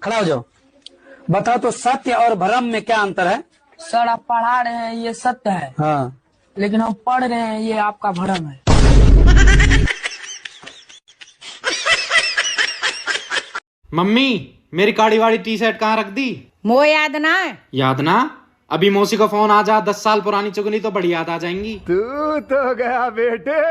खड़ा हो जाओ। बताओ तो सत्य और भ्रम में क्या अंतर है? सर आप पढ़ा रहे हैं ये सत्य है, हाँ, लेकिन हम पढ़ रहे हैं ये आपका भ्रम है। मम्मी मेरी काड़ी वाड़ी टी शर्ट कहाँ रख दी? वो याद ना है? याद ना? अभी मौसी का फोन आ जा, 10 साल पुरानी चुगली तो बड़ी याद आ जाएंगी। तू तो गया बेटे।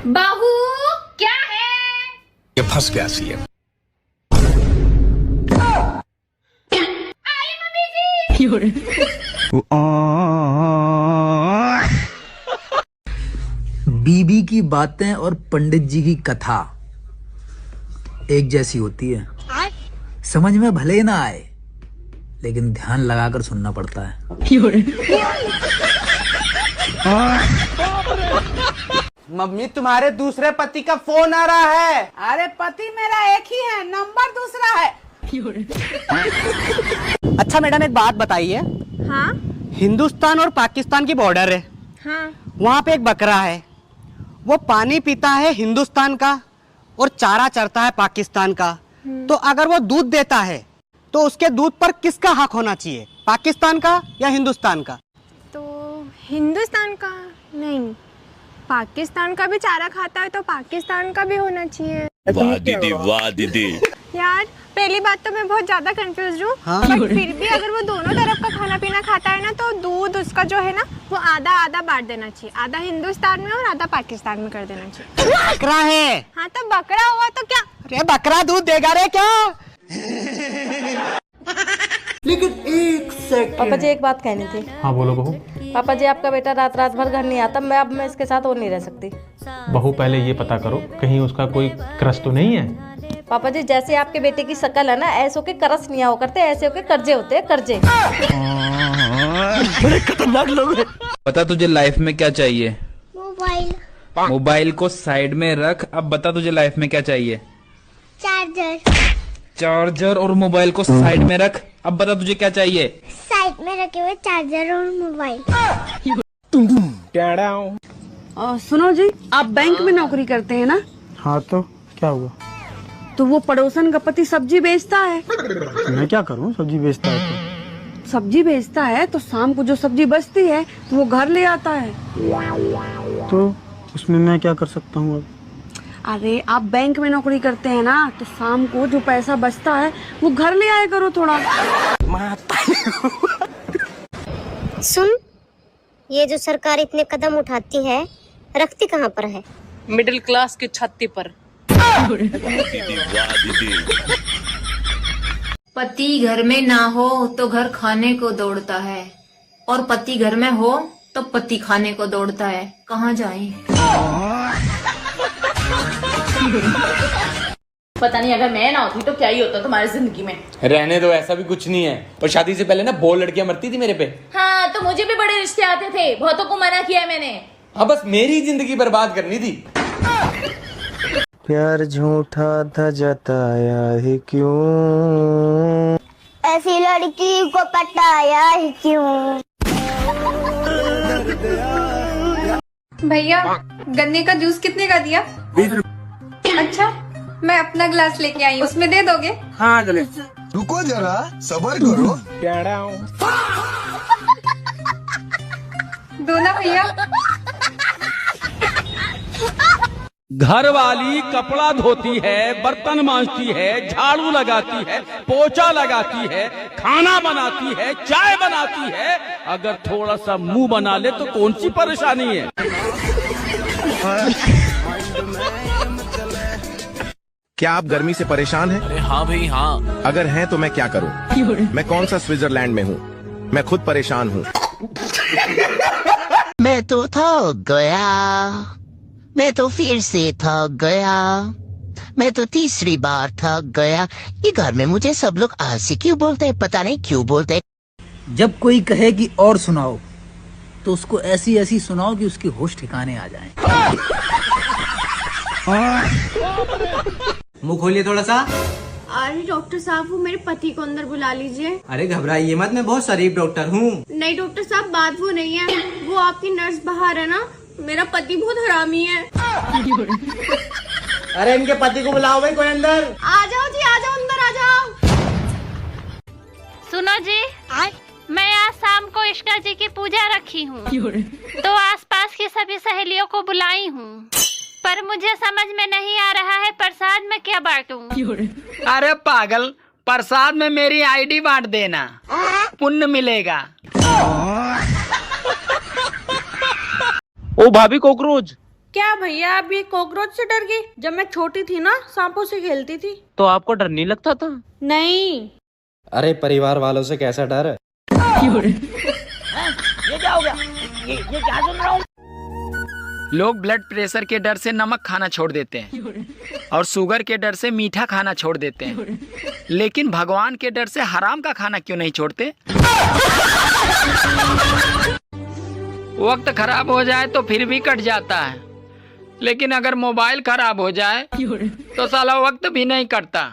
बाबू क्या है? ये फंस गया सी है। आई मम्मी जी। बीबी की बातें और पंडित जी की कथा एक जैसी होती है। समझ में भले ना आए, लेकिन ध्यान लगाकर सुनना पड़ता है। मम्मी तुम्हारे दूसरे पति का फोन आ रहा है। अरे पति मेरा एक ही है, नंबर दूसरा है। अच्छा मैडम एक बात बताइए। हाँ हिंदुस्तान और पाकिस्तान की बॉर्डर है, हाँ वहाँ पे एक बकरा है, वो पानी पीता है हिंदुस्तान का और चारा चरता है पाकिस्तान का। तो अगर वो दूध देता है तो उसके दूध पर किसका हक होना चाहिए, पाकिस्तान का या हिंदुस्तान का? तो हिंदुस्तान का नहीं, पाकिस्तान का भी चारा खाता है तो पाकिस्तान का भी होना चाहिए। वाह दीदी, वाह दीदी। यार पहली बात तो मैं बहुत ज्यादा कंफ्यूज हूँ, हाँ? बट फिर भी अगर वो दोनों तरफ का खाना पीना खाता है ना, तो दूध उसका जो है ना वो आधा आधा बांट देना चाहिए, आधा हिंदुस्तान में और आधा पाकिस्तान में कर देना चाहिए। बकरा है। हाँ तो बकरा हुआ तो क्या? अरे बकरा दूध देगा रे क्या? पापा जी एक बात कहनी थी। हाँ बोलो बहू। पापा जी आपका बेटा रात रात भर घर नहीं आता, मैं इसके साथ और नहीं रह सकती। बहू पहले ये पता करो कहीं उसका कोई क्रश तो नहीं है। पापा जी जैसे आपके बेटे की शक्ल है ना, ऐसों के करस नहीं हो करते, ऐसे होके कर्जे होते हैं, कर्जे। बड़े खतरनाक लोग हैं। बता तुझे लाइफ में क्या चाहिए? मोबाइल। मोबाइल को साइड में रख। अब बता तुझे लाइफ में क्या चाहिए? चार्जर। चार्जर और मोबाइल को साइड में रख। अब बता तुझे क्या चाहिए? साइड में रखे हुए चार्जर और मोबाइल। सुनो जी, आप बैंक में नौकरी करते हैं ना? हाँ तो क्या हुआ? तो वो पड़ोसन का पति सब्जी बेचता है। मैं क्या करूँ, सब्जी बेचता है सब्जी बेचता है तो शाम को जो सब्जी बचती है तो वो घर ले आता है। तो उसमें मैं क्या कर सकता हूँ अब? अरे आप बैंक में नौकरी करते हैं ना, तो शाम को जो पैसा बचता है वो घर ले आया करो थोड़ा। सुन, ये जो सरकार इतने कदम उठाती है, रखती कहाँ पर है? मिडिल क्लास की छत्ती पर। पति घर में ना हो तो घर खाने को दौड़ता है, और पति घर में हो तो पति खाने को दौड़ता है। कहाँ जाएं? पता नहीं अगर मैं ना होती तो क्या ही होता तुम्हारी जिंदगी में। रहने दो, ऐसा भी कुछ नहीं है। और शादी से पहले ना बहुत लड़कियां मरती थी मेरे पे। हाँ तो मुझे भी बड़े रिश्ते आते थे, बहुतों को मना किया मैंने। हाँ बस मेरी जिंदगी बर्बाद करनी थी। प्यार झूठा था जताया है क्यों, ऐसी लड़की को पटाया है क्यों? भैया गन्ने का जूस कितने का दिया? 20 रुपए। अच्छा मैं अपना ग्लास लेके आई हूँ, उसमें दे दोगे? हाँ चले। रुको जरा, सबर करो। दो ना भैया। घर वाली कपड़ा धोती है, बर्तन मांजती है, झाड़ू लगाती है, पोछा लगाती है, खाना बनाती है, चाय बनाती है। अगर थोड़ा सा मुंह बना ले तो कौन सी परेशानी है? क्या आप गर्मी से परेशान हैं? अरे हाँ भाई हाँ। अगर हैं तो मैं क्या करूं? मैं कौन सा स्विट्जरलैंड में हूं? मैं खुद परेशान हूं। मैं तो थक गया, मैं तो फिर से थक गया, मैं तो तीसरी बार थक गया। ये घर में मुझे सब लोग आलसी क्यों बोलते हैं, पता नहीं क्यों बोलते हैं। जब कोई कहे कि और सुनाओ, तो उसको ऐसी ऐसी सुनाओ कि उसके होश ठिकाने आ जाएं। मुंह खोलिए थोड़ा सा। अरे डॉक्टर साहब, वो मेरे पति को अंदर बुला लीजिए। अरे घबराइए मत, मैं बहुत शरीफ डॉक्टर हूँ। नहीं डॉक्टर साहब, बात वो नहीं है, वो आपकी नर्स बाहर है ना, मेरा पति बहुत हरामी है। अरे इनके पति को बुलाओ भाई, कोई अंदर। आ जाओ जी, आ जाओ अंदर, आ जाओ। सुनो जी, मैं आज शाम को इष्का जी की पूजा रखी हूँ, तो आसपास की सभी सहेलियों को बुलाई हूँ, पर मुझे समझ में नहीं आ रहा है प्रसाद में क्या बांटूं। अरे पागल, प्रसाद में मेरी आईडी बांट देना, पुण्य मिलेगा। ओ भाभी कॉकरोच। क्या भैया, आप ये कॉकरोच से डर गई? जब मैं छोटी थी ना, सांपों से खेलती थी। तो आपको डर नहीं लगता था? नहीं। अरे परिवार वालों से कैसा डर? ये क्या हो गया? ये क्या सुन रहा हूँ? लोग ब्लड प्रेशर के डर से नमक खाना छोड़ देते हैं और शुगर के डर से मीठा खाना छोड़ देते हैं, लेकिन भगवान के डर से हराम का खाना क्यों नहीं छोड़ते? वक्त खराब हो जाए तो फिर भी कट जाता है, लेकिन अगर मोबाइल खराब हो जाए तो साला वक्त भी नहीं कटता।